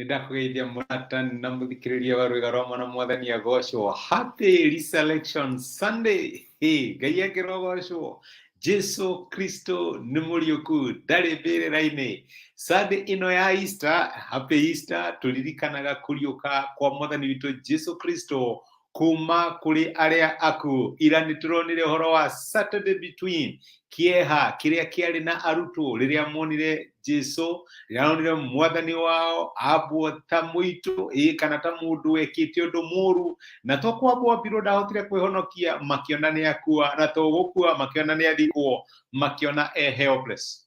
Nĩndakũgeithia mũrata na mũthikĩrĩria wa rwĩga rwa mwana mwathani agocwo. Happy Resurrection Sunday. Ngai akĩrogocwo. Jesũ Kristũ nĩ mũriuku, ndarĩ mbĩrĩra-inĩ. Sunday ĩno ya Easter, happy Easter, tũririkanaga kũriũka kwa mwathani witũ Jesũ Kristũ kuma kũrĩ arĩa akuũ. Ira nĩtũronire ũhoro wa Saturday between, kĩeha kĩrĩa kĩarĩ na arutwo rĩrĩa monire Jesũ, rĩrĩa monire mwathani wao ambwo ta mũitũ, kana ta mũndũ wekĩte ũndũ mũũru, na to kwambwo ambirwo ndahotire kwĩhonokia, makĩona nĩ akua, na to gũkua makĩona nĩ athikwo, makĩona helpless.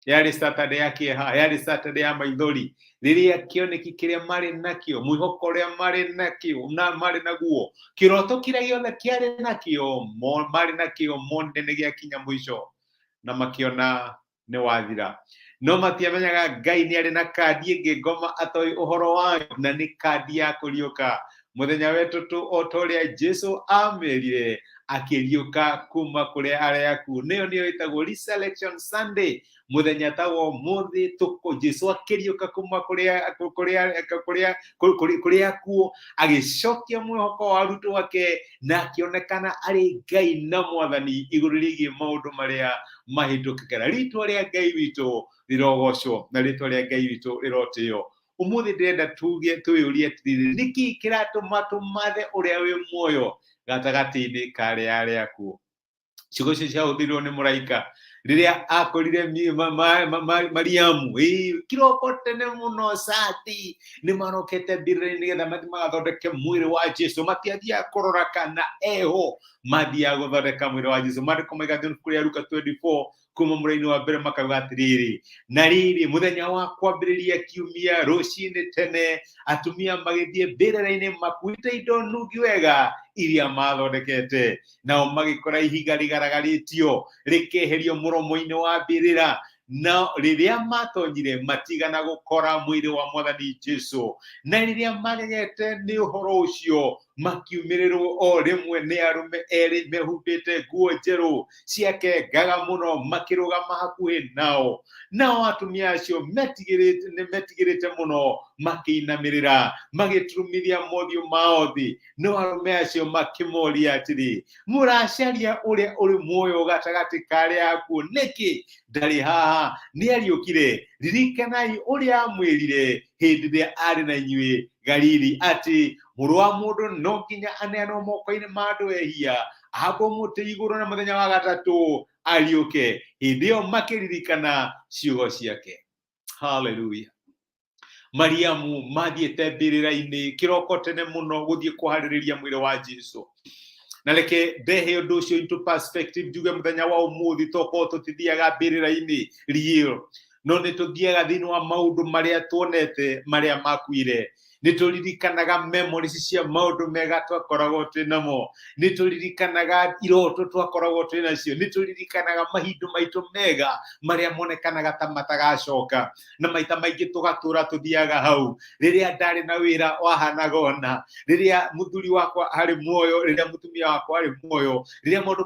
Yarĩ Saturday ya kĩeha, yarĩ Saturday ya maithori, rĩrĩa kĩoneki kĩrĩa marĩ nakĩo, mwĩhoko ũrĩa marĩ nakĩo, na marĩ naguo, kĩroto kĩrĩa gĩothe kĩarĩ nakĩo, marĩ nakĩo monire nĩ gĩakinya mũico, na makĩona nĩ wathira. No matiamenyaga Ngai nĩ arĩ na kandi ĩngĩ ngoma atoĩ ũhoro wayo, na nĩ kandi ya kũriũka. Mũthenya wetũtũ o ta ũrĩa Jesũ amerire, akĩriũka kuma kũrĩ arĩa akuũ. Nĩyo ĩtagwo Resurrection Sunday. Mũthenya ta wa ũmũthĩ Jesũ akĩriũka kuma kũrĩ akuũ, agĩcokia mwĩhoko wa arutwo ake, na akĩonekana arĩ Ngai na mwathani igũrũ rĩgiĩ maũndũ marĩa mahĩtũkaga. Rĩĩtwa rĩa Ngai witũ rĩrogocwo, na rĩĩtwa rĩa Ngai witũ rĩrotĩo. Ũmũthĩ ndĩrenda twĩyũrie atĩrĩrĩ, nĩkĩ kĩratũma tũmathe ũrĩa wĩ muoyo gatagatĩ-inĩ ka arĩa akuũ? Ciugo icio ciahũthĩrirwo nĩ mũraika rĩrĩa akorire Mariamu, kĩroko tene mũno sati, nĩ marokete mbĩrĩra-inĩ nĩgetha mathiĩ magathondeke mwĩrĩ wa Jesũ. Matiathiaga kũrora kana eho, mathiaga gũthondeka mwĩrĩ wa Jesũ. Maandĩko maigathiĩ kũrĩa Luka 24 kuma mũraini wa mbere makauga atĩrĩrĩ, na rĩrĩ mũthenya wa kwambĩrĩria kiumia rũcinĩ tene, atumia magĩthiĩ mbĩrĩra-inĩ makuĩte indo nungi wega iria mathondekete, nao magĩkora ihiga rĩgaragarĩtio rĩkeherio mũromo-inĩ wa mbĩrĩra. Na rĩrĩa matonyire matigana gũkora mwĩrĩ wa mwathani Jesũ, na rĩrĩa magegete nĩ ũhoro ũcio, makiumĩrĩrwo o rĩmwe nĩ arũme erĩ mehumbĩte nguo njerũ ciake ngaga mũno, makĩrũgama hakuhĩ nao. Nao atumia acio metigĩrĩte mũno, makĩinamĩrĩra, magĩturumithia mothiũ mao thĩ. No arũme acio makĩmoria atĩrĩ, mũracaria ũrĩa ũrĩ muoyo gatagatĩ ka arĩa akuũ nĩkĩ? Ndarĩ haha, nĩ ariũkire. Ririkanai ũrĩa amwĩrire hĩndĩ ĩrĩa arĩ na inyuĩ Galili, atĩ mũrũ wa mũndũ no nginya aneanwo moko-inĩ ma andũ ehia, ahambwo mũtĩ igũrũ, na mũthenya wa gatatũ ariũke. Hĩndĩ ĩyo makĩririkana ciugo ciake. Hallelujah. Mariamu mathiĩte mbĩrĩra-inĩ kĩroko tene mũno gũthiĩ kũharĩrĩria mwĩrĩ wa Jesũ. Na reke ndehe ũndũ ũcio into perspective, njuge mũthenya wa ũmũthĩ tokorwo tũtithiaga mbĩrĩra-inĩ real, no nĩ tũthiaga thĩinĩ wa maũndũ marĩa tuonete marĩa makuire. Nĩ tũririkanaga memories cia maũndũ mega twakoragwo twĩnamo, nĩ tũririkanaga iroto twakoragwo twĩnacio, nĩ tũririkanaga mahinda maitũ mega marĩa monekanaga ta matagacoka, na maita maingĩ tũgatũra tũthiaga hau. Rĩrĩa ndarĩ na wĩra wahanaga ũna, rĩrĩa mũthuri wakwa arĩ muoyo, rĩrĩa mũtumia wakwa arĩ muoyo, rĩrĩa maũndũ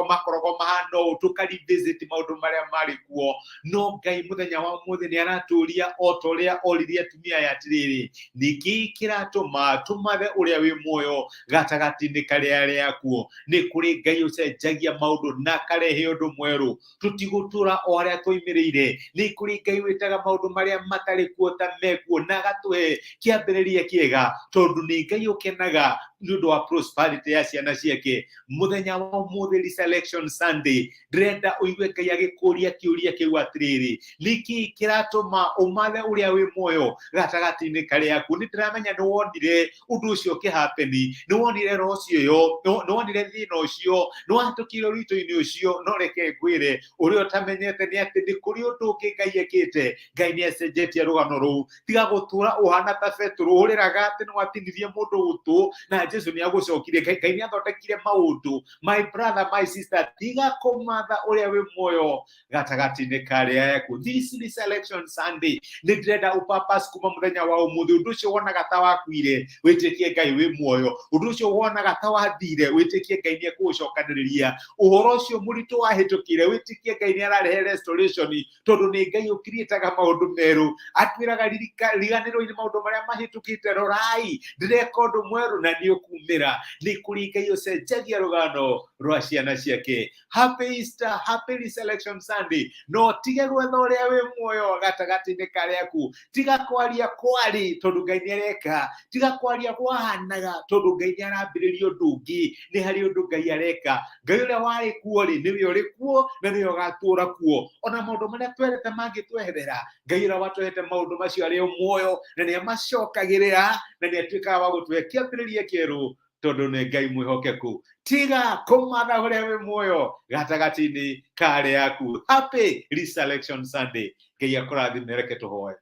makoragwo mahana ũũ, tũka-revisit maũndũ marĩa marĩ kuo. No Ngai mũthenya wa ũmũthĩ nĩ aratũria o ta ũrĩa oririe atumia aya atĩrĩrĩ, nĩkĩ kĩratũma tũmathe ũrĩa wĩ muoyo gatagatĩ-inĩ ka arĩa akuũ? Nĩ kũrĩ Ngai ũcenjagia maũndũ na akarehe ũndũ mwerũ. Tũtigũtũra o harĩa twoimĩrĩire. Nĩ kũrĩ Ngai wĩtaga maũndũ marĩa matarĩ kuo ta mekuo, na agatũhe kĩambĩrĩria kĩega, tondũ nĩ Ngai ũkenaga nĩ ũndũ wa prosperity ya ciana ciake. Mũthenya wa ũmũthĩ Resurrection Sunday, ndĩrenda ũigue Ngai agĩkũria kĩũria kĩu atĩrĩrĩ, nĩkĩ kĩratũma ũmathe ũrĩa wĩ muoyo gatagatĩ-inĩ ka arĩa akuũ? Nĩ ndĩramenya nĩ wonire ũndũ ũcio ũkĩhappeni, nĩ wonire roho ũcio, nĩ wonire thĩna ũcio, nĩ wahĩtũkire ũritũ-inĩ ũcio. No reke ngwĩre ũrĩa ũtamenyete nĩ atĩ nĩ kũrĩ ũndũ ũngĩ Ngai ekĩte. Ngai nĩ acenjetie rũgano rũu. Tiga gũtũra ũhana ta Petero ũrĩraga atĩ nĩ watinirie mũndũ gũtũ na Jesũ nĩ agũcokirie Ngai nĩ athondekire maũndũ. My brother, my sister, tiga kũmatha ũrĩa wĩ muoyo gatagatĩ-inĩ ka arĩa akuũ. This is Selection Sunday. Nĩ ndĩrenda ũpapas kuma mũthenya wa ũmũthĩ. Ũndũ ũcio wonaga ta wakuire, wĩtĩkie Ngai wĩ muoyo. Ũndũ ũcio wonaga ta wathire, wĩtĩkie Ngai nĩ ekũgũcokanĩrĩria. Ũhoro ũcio mũritũ wahĩtũkire, wĩtĩkie Ngai nĩ ararehe restoration, tondũ nĩ Ngai ũkiriĩtaga maũndũ merũ. Atwĩraga riganĩrwo-inĩ maũndũ marĩa mahĩtũkĩte, rorai ndĩreka ũndũ mwerũ na nĩ ũkumĩra. Nĩ kũrĩ Ngai ũcenjagia rũgano rwa ciana ciake. Happy Easter, happy Resurrection Sunday. No tige gwetha ũrĩa wĩ muoyo gatagatĩ-inĩ ka arĩa akuũ. Tiga kwaria kwari tondũ Ngai nĩ areka. Tiga kwaria kwahanaga tondũ Ngai nĩ arambĩrĩria ũndũ ũngĩ. Nĩ harĩ ũndũ Ngai areka. Ngai ũrĩa warĩ kuo rĩ, nĩwe ũrĩ kuo na nĩwe ũgatũũra kuo. Ona maũndũ marĩa twerete mangĩtweherera, Ngai ũrĩa watũhete maũndũ macio arĩ o muoyo na nĩ amacokagĩrĩra na nĩ atuĩkaga wa gũtũhe kĩambĩrĩria kĩerũ, tondũ nĩ Ngai mwĩhokeku. Tiga kũmatha ũrĩa wĩ muoyo gatagatĩ-inĩ ka arĩa akuũ. Happy Resurrection Sunday. Ngai akũrathime, reke tũhoe.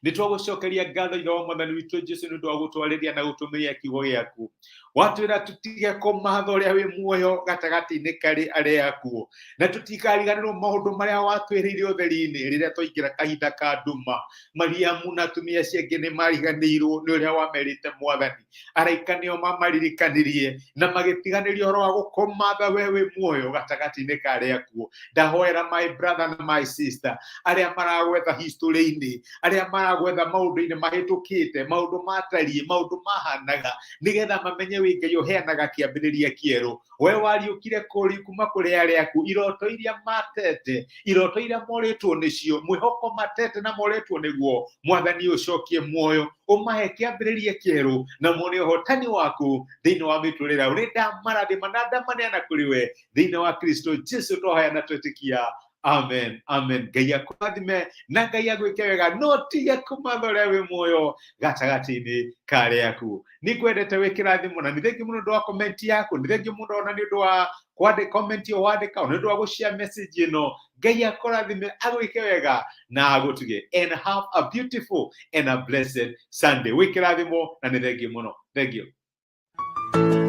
Nĩ twagũcokeria ngatho Ithe wa Mwathani witũ Jesũ nĩ ũndũ wa gũtwarĩria na gũtũmĩria kiugo gĩaku. Watwĩra tũtige kũmatha ũrĩa wĩ muoyo gatagatĩ-inĩ ka arĩa akuũ, na tũtikariganĩrwo maũndũ marĩa watwĩrĩire ũtheri-inĩ rĩrĩa twaingĩra kahinda ka nduma. Mariamu na atumia ciake nĩ mariganĩirwo nĩ ũrĩa wamerĩte Mwathani. Araika nĩo mamaririkanĩrie na magĩtiganĩria ũhoro wa gũkũmatha we wĩ muoyo gatagatĩ-inĩ ka arĩa akuũ. Ndahoera my brother na my sister arĩa maragwetha history-inĩ, arĩa maragwetha maũndũ-inĩ mahĩtũkĩte, maũndũ matariĩ, maũndũ mahanaga, nĩgetha mamenye wĩ Ngai ũheanaga kĩambĩrĩria kĩerũ. We wariũkire kuma kũrĩ arĩa akuũ, iroto iria matete, iroto iria morĩtwo nĩcio, mwĩhoko matete na morĩtwo nĩguo, Mwathani ũcokie muoyo, ũmahe kĩambĩrĩria kĩerũ na mone ũhotani waku thĩinĩ wa mĩtũrĩre yao. Nĩ ndamarathima na ndamaneana kũrĩ we thĩinĩ wa Kristũ Jesũ twahoya na twĩtĩkia. Amen, amen. Ngai akũrathime na Ngai agwĩke wega. No tige kũmatha ũrĩa wĩ muoyo gatagatĩ-inĩ ka arĩa akuũ. Nĩ ngwendete wĩ kĩrathimo na nĩ thengiũ mũno nĩ ũndũ wa comment yaku, nĩ thengiũ mũno ona nĩ ũndũ wa kwandĩka comment ĩyo wandĩka, ona nĩ ũndũ wa gũshare message ĩno. Ngai akũrathime, agwĩke wega na agũtige. And have a beautiful and a blessed Sunday. Wĩ kĩrathimo na nĩ thengiũ mũno. Thank you.